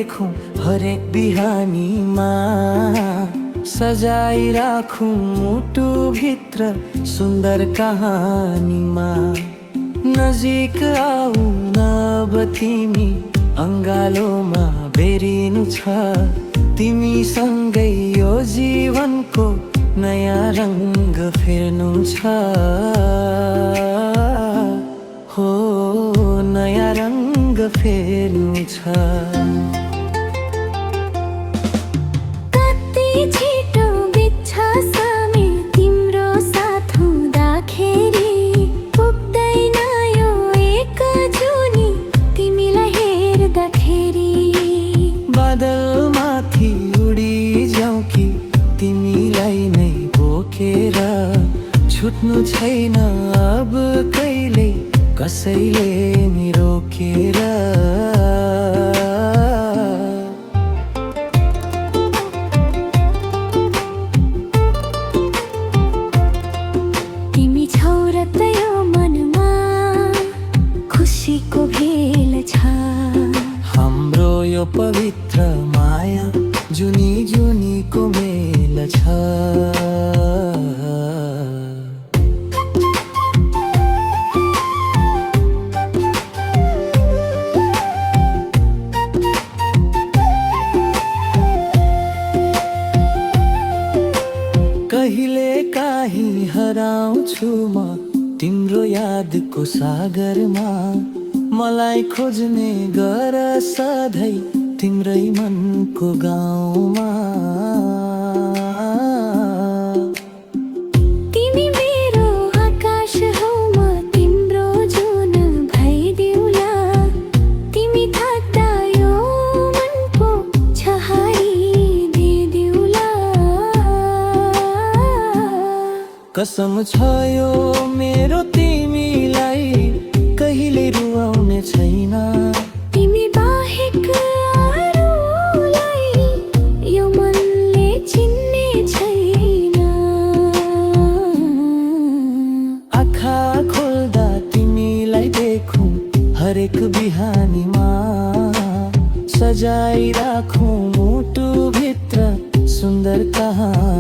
देखूं हरेक बिहानीमा, सजाई राखूं मुटु भित्र सुन्दर कहानीमा। नजिक आऊ अब तिमी अङ्गालोमा बेरिनु छ, तिमीसँगै यो जीवनको नयाँ रङ्ग फेर्नु छ। हो नयाँ रङ्ग फेर्नु छ। कति छिटो बित्छ समय तिम्रो साथ हुँदाखेरि, पुग्दैन यो एक जुनी तिमीलाई हेर्दाखेरि। बादलमाथि उडी जाऊ कि तिमीलाई नै बोकेर, छुट्नु छैन अब कहिले कसैले नि रोकेर। तिमी छौ र त यो मनमा खुसीको भेल छ, हाम्रो यो पवित्र माया जुनी जुनीको मेल छ। कहिले काहीँ हराउँछु म तिम्रो यादको सागरमा, मलाई खोज्ने गर सधैँ तिम्रै मनको गाउँमा। तिमी मेरो आकाश हौ म तिम्रो जुन भइदिउला, तिमी थाक्दा यो मनको छहाइदिदिउला। कसम छ यो मेरो तिमीलाई कहिले रुवाउने छैन, तिमी बाहेक अरूलाई यो मनले चिन्ने छैन। आँखा खोल्दा तिमीलाई देखूं हरेक बिहानीमा, सजाई राखूं मुटु भित्र सुन्दर कहानी।